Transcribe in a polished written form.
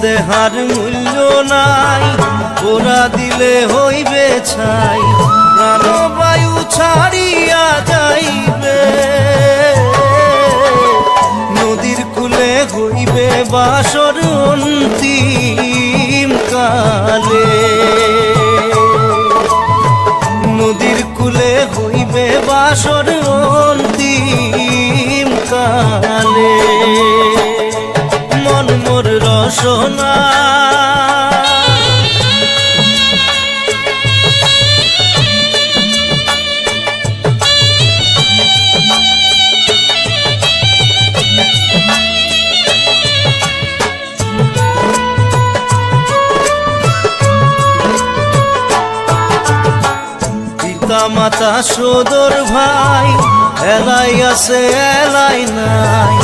দেহার মূল্য নাই, ওরা দিলে হইবে ছাই, প্রাণবায়ু ছাড়িয়া যাইবে। নদীর কূলে হইবে বাসর অন্তিম কালে, নদীর কূলে হইবে বাসর অন্তিম কালে। মন মোর রসনা মাতা সদর ভাই, এলাই আছে এলাই নাই,